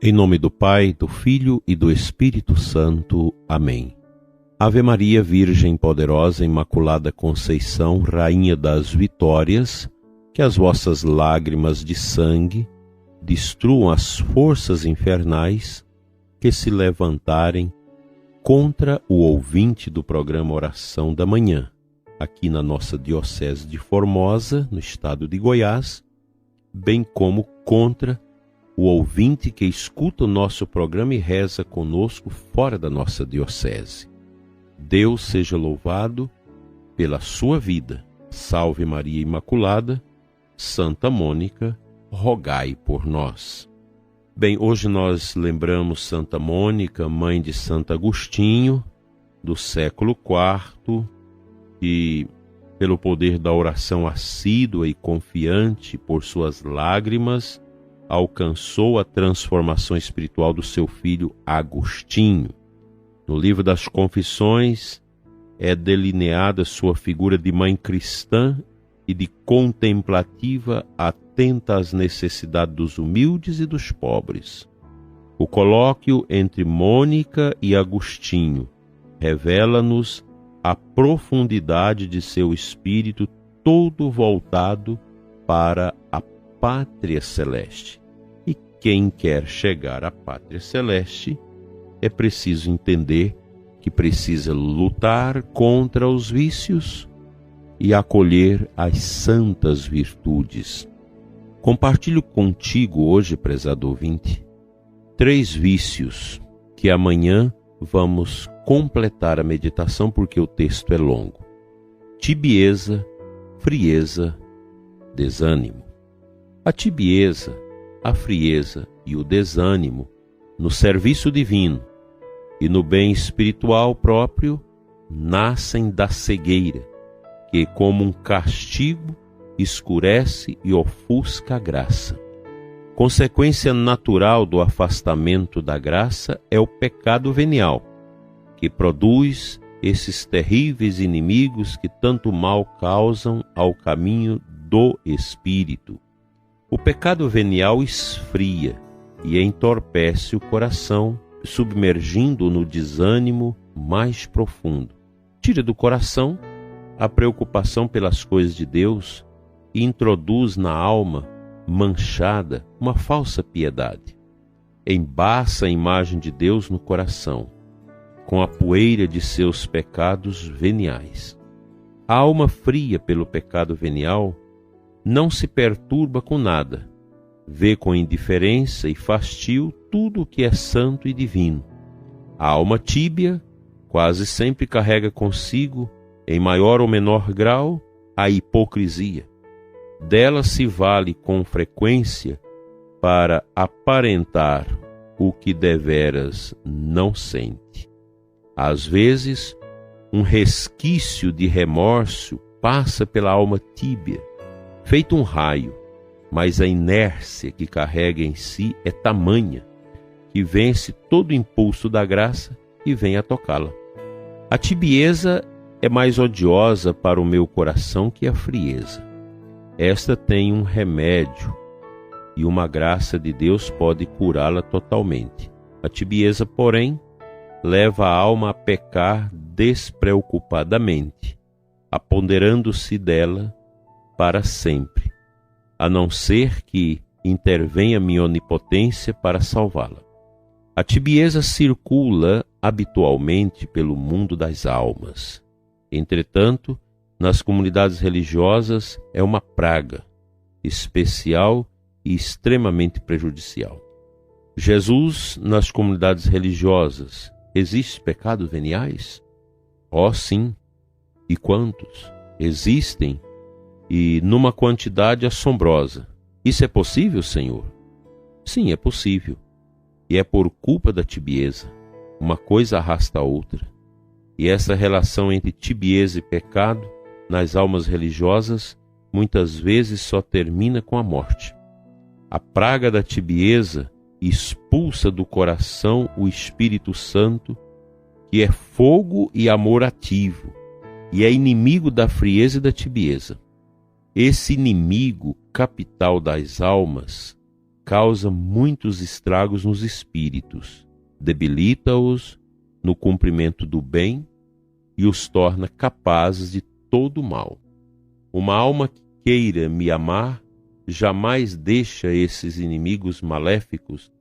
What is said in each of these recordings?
Em nome do Pai, do Filho e do Espírito Santo. Amém. Ave Maria, Virgem poderosa, Imaculada Conceição, Rainha das Vitórias, que as vossas lágrimas de sangue destruam as forças infernais que se levantarem contra o ouvinte do programa Oração da Manhã, aqui na nossa Diocese de Formosa, no estado de Goiás, bem como contra o ouvinte que escuta o nosso programa e reza conosco fora da nossa diocese. Deus seja louvado pela sua vida. Salve Maria Imaculada, Santa Mônica, rogai por nós. Bem, hoje nós lembramos Santa Mônica, mãe de Santo Agostinho, do século IV, que, pelo poder da oração assídua e confiante por suas lágrimas, alcançou a transformação espiritual do seu filho Agostinho. No livro das Confissões é delineada sua figura de mãe cristã e de contemplativa atenta às necessidades dos humildes e dos pobres. O colóquio entre Mônica e Agostinho revela-nos a profundidade de seu espírito todo voltado para a Pátria Celeste. E quem quer chegar à Pátria Celeste é preciso entender que precisa lutar contra os vícios e acolher as santas virtudes. Compartilho contigo hoje, prezado ouvinte, 3 vícios que amanhã vamos completar a meditação porque o texto é longo: tibieza, frieza, desânimo. A tibieza, a frieza e o desânimo no serviço divino e no bem espiritual próprio nascem da cegueira, que como um castigo escurece e ofusca a graça. Consequência natural do afastamento da graça é o pecado venial, que produz esses terríveis inimigos que tanto mal causam ao caminho do espírito. O pecado venial esfria e entorpece o coração, submergindo-o no desânimo mais profundo. Tira do coração a preocupação pelas coisas de Deus e introduz na alma manchada uma falsa piedade. Embaça a imagem de Deus no coração, com a poeira de seus pecados veniais. A alma fria pelo pecado venial não se perturba com nada, vê com indiferença e fastio tudo o que é santo e divino. A alma tíbia quase sempre carrega consigo, em maior ou menor grau, a hipocrisia. Dela se vale com frequência para aparentar o que deveras não sente. Às vezes, um resquício de remorso passa pela alma tíbia, feito um raio, mas a inércia que carrega em si é tamanha que vence todo o impulso da graça e vem a tocá-la. A tibieza é mais odiosa para o meu coração que a frieza. Esta tem um remédio e uma graça de Deus pode curá-la totalmente. A tibieza, porém, leva a alma a pecar despreocupadamente, apoderando-se dela para sempre, a não ser que intervenha minha onipotência para salvá-la. A tibieza circula habitualmente pelo mundo das almas. Entretanto, nas comunidades religiosas é uma praga especial e extremamente prejudicial. Jesus, nas comunidades religiosas, existem pecados veniais? Oh, sim! E quantos? Existem, e numa quantidade assombrosa. Isso é possível, Senhor? Sim, é possível. E é por culpa da tibieza. Uma coisa arrasta a outra. E essa relação entre tibieza e pecado, nas almas religiosas, muitas vezes só termina com a morte. A praga da tibieza expulsa do coração o Espírito Santo, que é fogo e amor ativo, e é inimigo da frieza e da tibieza. Esse inimigo capital das almas causa muitos estragos nos espíritos, debilita-os no cumprimento do bem e os torna capazes de todo o mal. Uma alma que queira me amar jamais deixa esses inimigos maléficos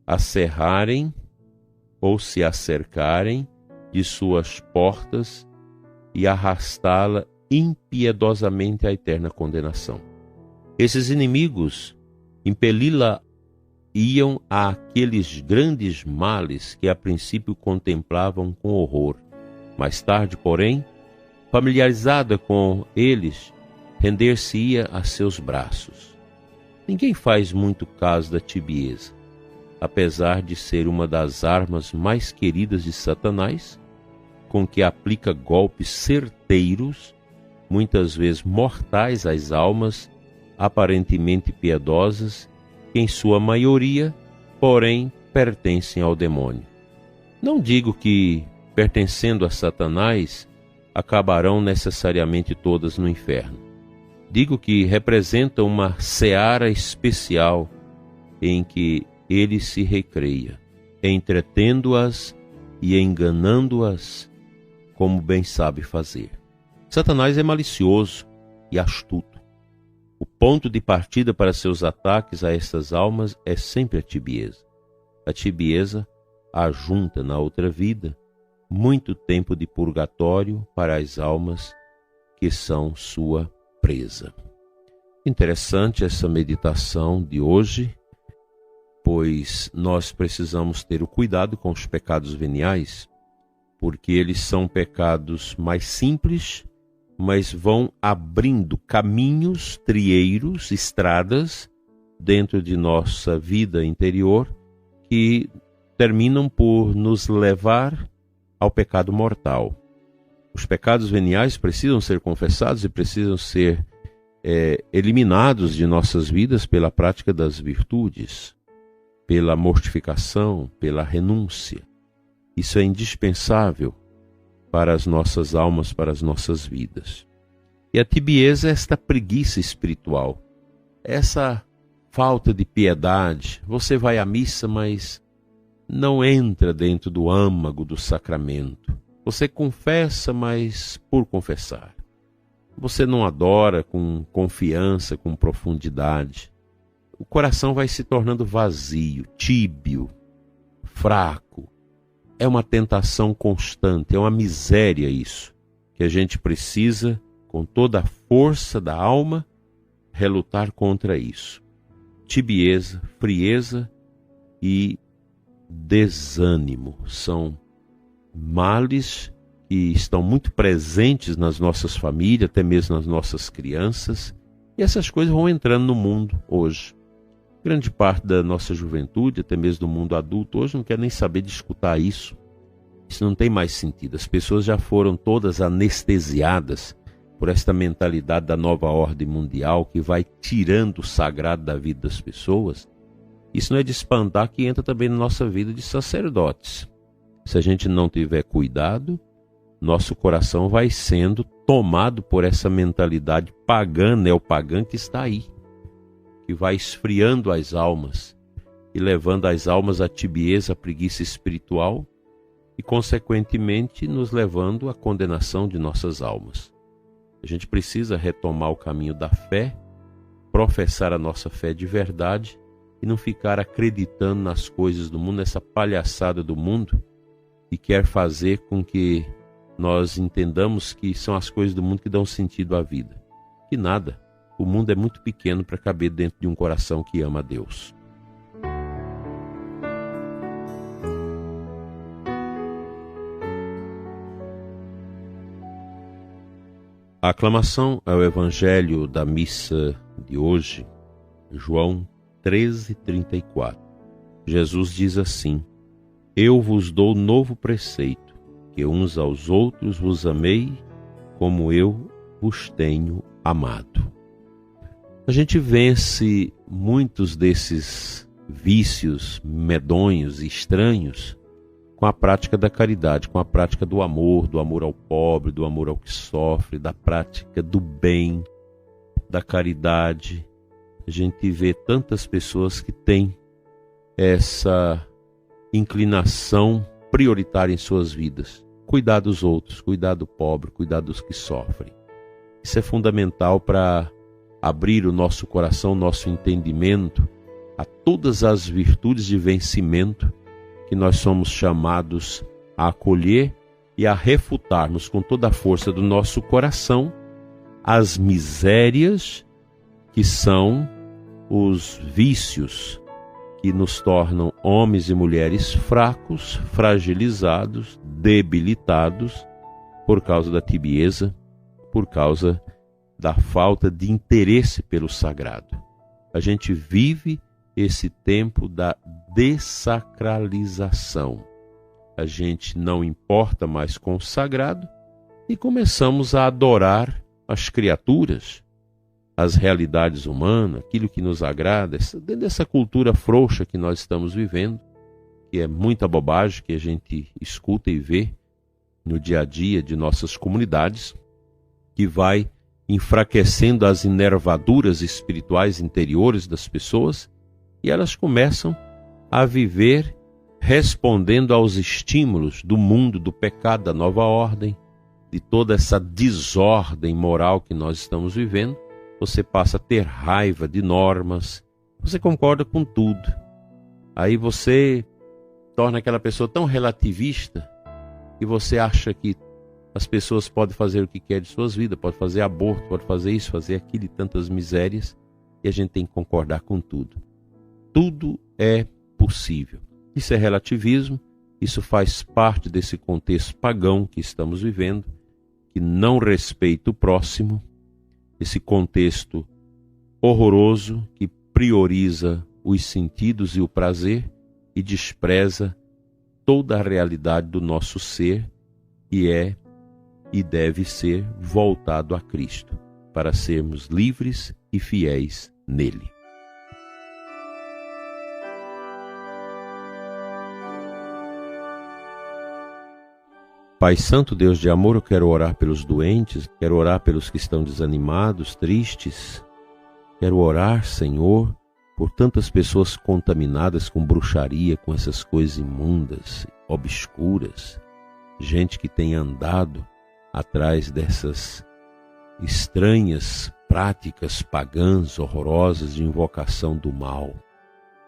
acerrarem ou se acercarem de suas portas e arrastá-la impiedosamente à eterna condenação. Esses inimigos impeli-la iam àqueles grandes males que a princípio contemplavam com horror. Mais tarde, porém, familiarizada com eles, render-se-ia a seus braços. Ninguém faz muito caso da tibieza, apesar de ser uma das armas mais queridas de Satanás, com que aplica golpes certeiros, muitas vezes mortais às almas aparentemente piedosas, que em sua maioria, porém, pertencem ao demônio. Não digo que, pertencendo a Satanás, acabarão necessariamente todas no inferno. Digo que representam uma seara especial em que ele se recreia, entretendo-as e enganando-as, como bem sabe fazer. Satanás é malicioso e astuto. O ponto de partida para seus ataques a estas almas é sempre a tibieza. A tibieza ajunta na outra vida muito tempo de purgatório para as almas que são sua presa. Interessante essa meditação de hoje, pois nós precisamos ter o cuidado com os pecados veniais, porque eles são pecados mais simples, mas vão abrindo caminhos, trieiros, estradas dentro de nossa vida interior que terminam por nos levar ao pecado mortal. Os pecados veniais precisam ser confessados e precisam ser eliminados de nossas vidas pela prática das virtudes, pela mortificação, pela renúncia. Isso é indispensável para as nossas almas, para as nossas vidas. E a tibieza é esta preguiça espiritual, essa falta de piedade. Você vai à missa, mas não entra dentro do âmago do sacramento. Você confessa, mas por confessar. Você não adora com confiança, com profundidade. O coração vai se tornando vazio, tíbio, fraco. É uma tentação constante, é uma miséria isso, que a gente precisa, com toda a força da alma, relutar contra isso. Tibieza, frieza e desânimo são males que estão muito presentes nas nossas famílias, até mesmo nas nossas crianças, e essas coisas vão entrando no mundo hoje. Grande parte da nossa juventude, até mesmo do mundo adulto, hoje não quer nem saber de escutar isso. Isso não tem mais sentido. As pessoas já foram todas anestesiadas por esta mentalidade da nova ordem mundial que vai tirando o sagrado da vida das pessoas. Isso não é de espantar que entra também na nossa vida de sacerdotes. Se a gente não tiver cuidado, nosso coração vai sendo tomado por essa mentalidade pagã, neopagã que está aí, que vai esfriando as almas e levando as almas à tibieza, à preguiça espiritual e, consequentemente, nos levando à condenação de nossas almas. A gente precisa retomar o caminho da fé, professar a nossa fé de verdade e não ficar acreditando nas coisas do mundo, nessa palhaçada do mundo, e quer fazer com que nós entendamos que são as coisas do mundo que dão sentido à vida. Que nada. O mundo é muito pequeno para caber dentro de um coração que ama a Deus. A aclamação ao Evangelho da missa de hoje, João 13:34. Jesus diz assim: Eu vos dou novo preceito, que uns aos outros vos amei, como eu vos tenho amado. A gente vence muitos desses vícios medonhos e estranhos com a prática da caridade, com a prática do amor ao pobre, do amor ao que sofre, da prática do bem, da caridade, A gente vê tantas pessoas que têm essa inclinação prioritária em suas vidas. Cuidar dos outros, cuidar do pobre, cuidar dos que sofrem. Isso é fundamental para abrir o nosso coração, nosso entendimento a todas as virtudes de vencimento que nós somos chamados a acolher e a refutarmos com toda a força do nosso coração as misérias que são os vícios que nos tornam homens e mulheres fracos, fragilizados, debilitados por causa da tibieza, por causa da falta de interesse pelo sagrado. A gente vive esse tempo da dessacralização. A gente não importa mais com o sagrado e começamos a adorar as criaturas, as realidades humanas, aquilo que nos agrada, dentro dessa cultura frouxa que nós estamos vivendo, que é muita bobagem que a gente escuta e vê no dia a dia de nossas comunidades, que vai enfraquecendo as inervaduras espirituais interiores das pessoas e elas começam a viver respondendo aos estímulos do mundo, do pecado, da nova ordem, de toda essa desordem moral que nós estamos vivendo. Você passa a ter raiva de normas, você concorda com tudo. Aí você torna aquela pessoa tão relativista que você acha que as pessoas podem fazer o que querem de suas vidas, pode fazer aborto, pode fazer isso, fazer aquilo e tantas misérias, e a gente tem que concordar com tudo. Tudo é possível. Isso é relativismo, isso faz parte desse contexto pagão que estamos vivendo, que não respeita o próximo, esse contexto horroroso que prioriza os sentidos e o prazer e despreza toda a realidade do nosso ser, que é e deve ser voltado a Cristo, para sermos livres e fiéis nele. Pai Santo, Deus de amor, eu quero orar pelos doentes, quero orar pelos que estão desanimados, tristes. Quero orar, Senhor, por tantas pessoas contaminadas com bruxaria, com essas coisas imundas, obscuras. Gente que tem andado atrás dessas estranhas práticas pagãs, horrorosas de invocação do mal.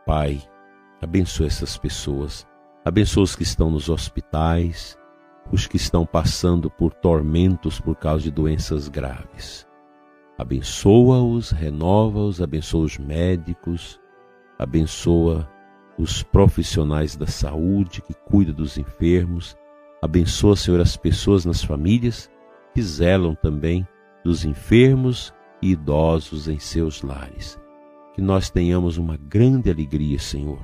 Pai, abençoa essas pessoas. Abençoa os que estão nos hospitais, os que estão passando por tormentos por causa de doenças graves. Abençoa-os, renova-os, abençoa os médicos, abençoa os profissionais da saúde que cuidam dos enfermos. Abençoa, Senhor, as pessoas nas famílias que zelam também dos enfermos e idosos em seus lares. Que nós tenhamos uma grande alegria, Senhor,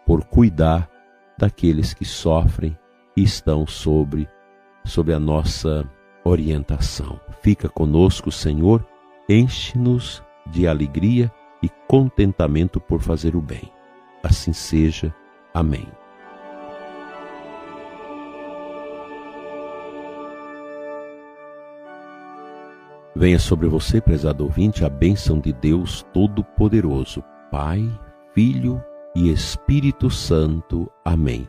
por cuidar daqueles que sofrem e estão sobre a nossa orientação. Fica conosco, Senhor, enche-nos de alegria e contentamento por fazer o bem. Assim seja. Amém. Venha sobre você, prezado ouvinte, a bênção de Deus Todo-Poderoso, Pai, Filho e Espírito Santo. Amém.